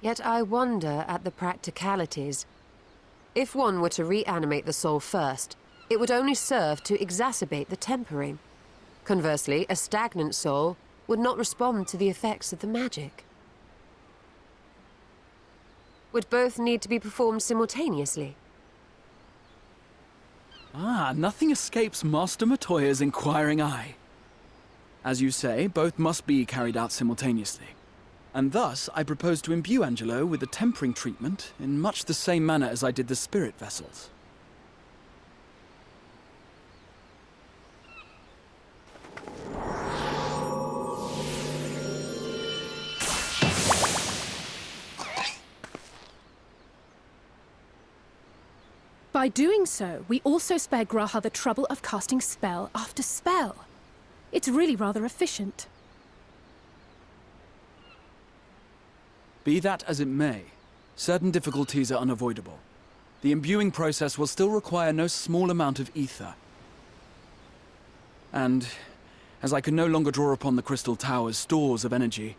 Yet I wonder at the practicalities. If one were to reanimate the soul first, it would only serve to exacerbate the tempering. Conversely, a stagnant soul would not respond to the effects of the magic. Would both need to be performed simultaneously? Nothing escapes Master Matoya's inquiring eye. As you say, both must be carried out simultaneously. And thus, I propose to imbue Angelo with the tempering treatment in much the same manner as I did the spirit vessels. By doing so, we also spare G'raha the trouble of casting spell after spell. It's really rather efficient. Be that as it may, certain difficulties are unavoidable. The imbuing process will still require no small amount of ether. And, as I can no longer draw upon the Crystal Tower's stores of energy,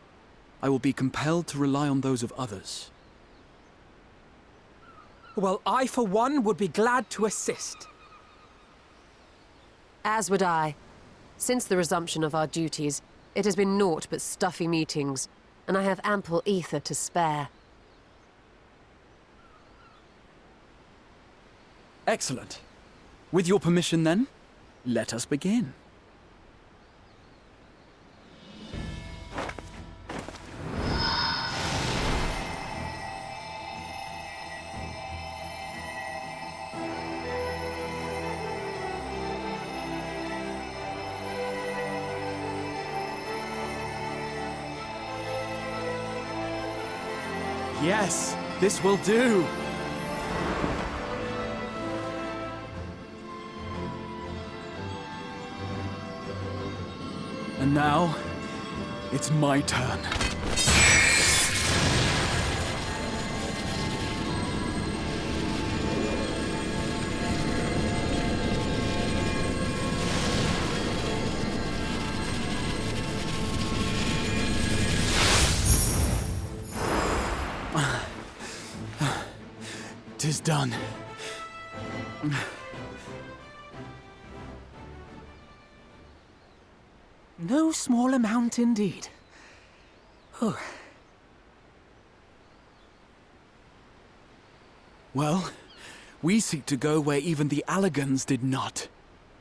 I will be compelled to rely on those of others. Well, I, for one, would be glad to assist. As would I. Since the resumption of our duties, it has been naught but stuffy meetings, and I have ample ether to spare. Excellent. With your permission, then, let us begin. Yes, this will do. And now, it's my turn. Tis done. No small amount indeed. Oh. Well, we seek to go where even the Allagans did not.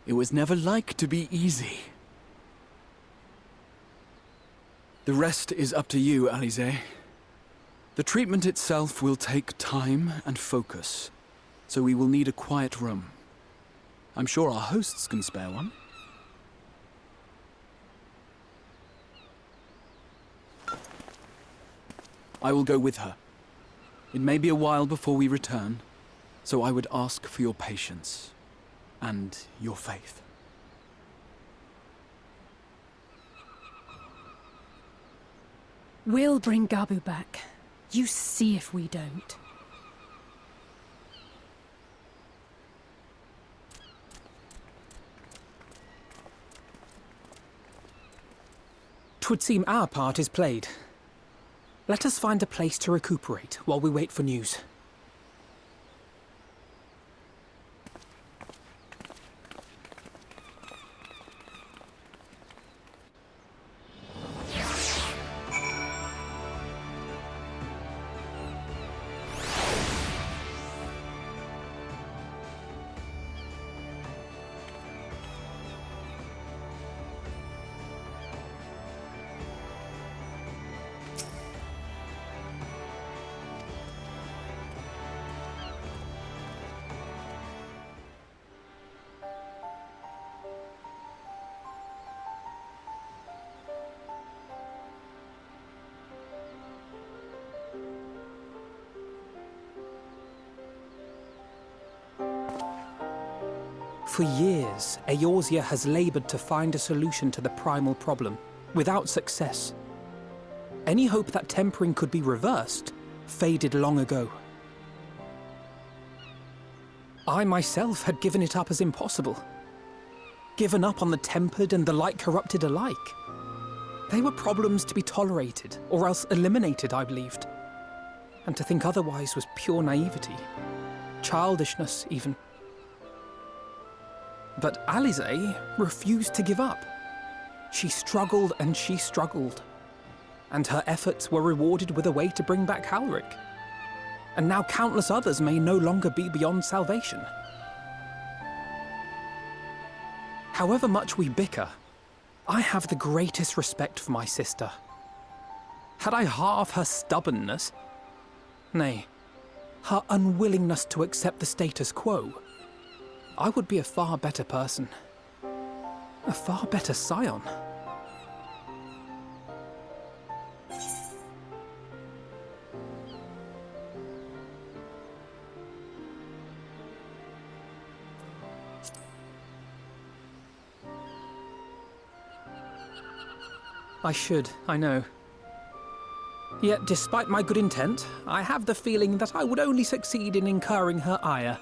It was never like to be easy. The rest is up to you, Alisaie. The treatment itself will take time and focus, so we will need a quiet room. I'm sure our hosts can spare one. I will go with her. It may be a while before we return, so I would ask for your patience and your faith. We'll bring Gabu back. You see if we don't. Twould seem our part is played. Let us find a place to recuperate while we wait for news. For years, Eorzea has labored to find a solution to the primal problem, without success. Any hope that tempering could be reversed faded long ago. I myself had given it up as impossible. Given up on the tempered and the light-corrupted alike. They were problems to be tolerated, or else eliminated, I believed. And to think otherwise was pure naivety. Childishness, even. But Alisaie refused to give up. She struggled and she struggled. And her efforts were rewarded with a way to bring back Halric. And now countless others may no longer be beyond salvation. However much we bicker, I have the greatest respect for my sister. Had I half her stubbornness, nay, her unwillingness to accept the status quo, I would be a far better person. A far better scion. I should, I know. Yet, despite my good intent, I have the feeling that I would only succeed in incurring her ire.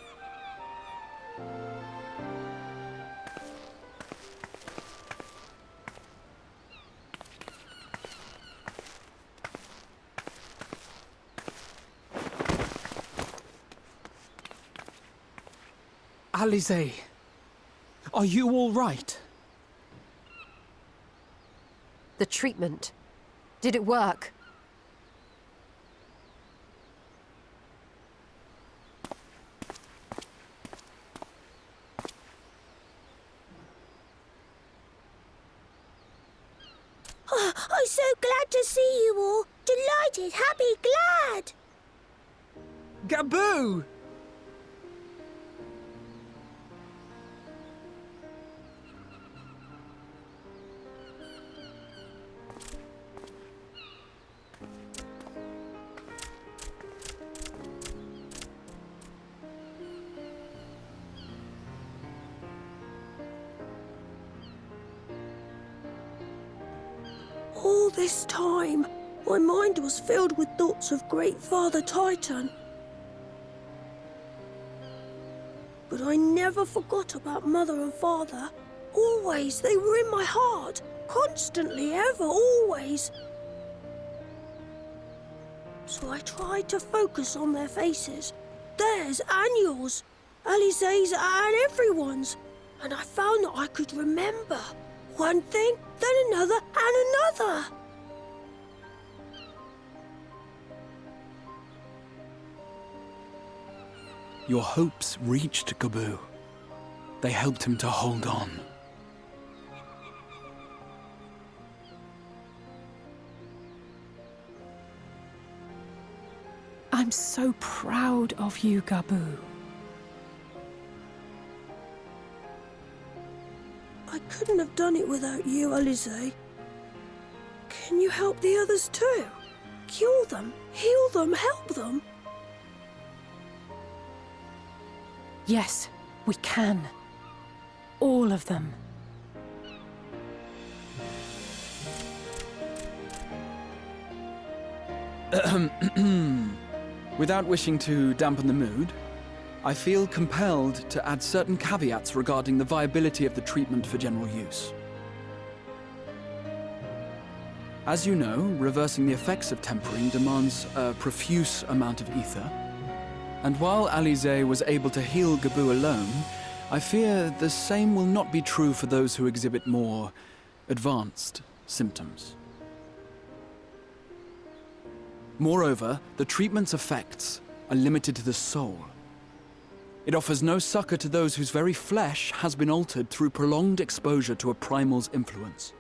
Alisaie, are you all right? The treatment. Did it work? Oh, I'm so glad to see you all. Delighted, happy, glad. Gaboo! All this time, my mind was filled with thoughts of Great Father Titan. But I never forgot about Mother and Father. Always, they were in my heart. Constantly, ever, always. So I tried to focus on their faces. Theirs and yours. Alisaie's and everyone's. And I found that I could remember. One thing, then another, and another. Your hopes reached Gaboo. They helped him to hold on. I'm so proud of you, Gaboo. I couldn't have done it without you, Alisaie. Can you help the others too? Cure them, heal them, help them? Yes, we can. All of them. Without wishing to dampen the mood, I feel compelled to add certain caveats regarding the viability of the treatment for general use. As you know, reversing the effects of tempering demands a profuse amount of ether. And while Alisaie was able to heal Gaboo alone, I fear the same will not be true for those who exhibit more advanced symptoms. Moreover, the treatment's effects are limited to the soul. It offers no succor to those whose very flesh has been altered through prolonged exposure to a primal's influence.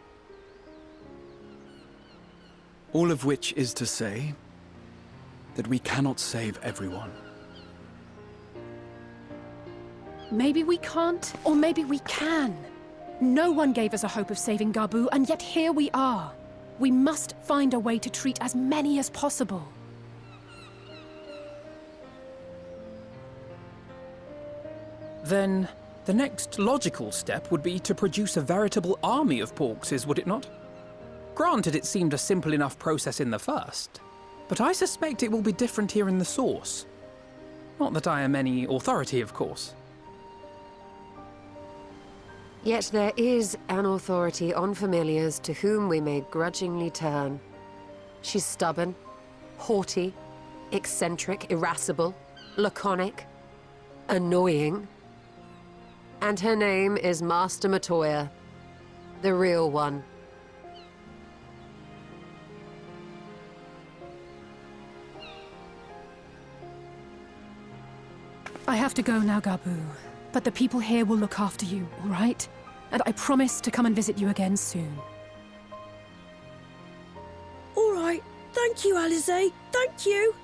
All of which is to say that we cannot save everyone. Maybe we can't, or maybe we can. No one gave us a hope of saving Gaboo, and yet here we are. We must find a way to treat as many as possible. Then, the next logical step would be to produce a veritable army of Porkses, would it not? Granted, it seemed a simple enough process in the first, but I suspect it will be different here in the source. Not that I am any authority, of course. Yet there is an authority on familiars to whom we may grudgingly turn. She's stubborn, haughty, eccentric, irascible, laconic, annoying. And her name is Master Matoya, the real one. I have to go now, Gabu. But the people here will look after you, all right? And I promise to come and visit you again soon. All right. Thank you, Alisaie. Thank you.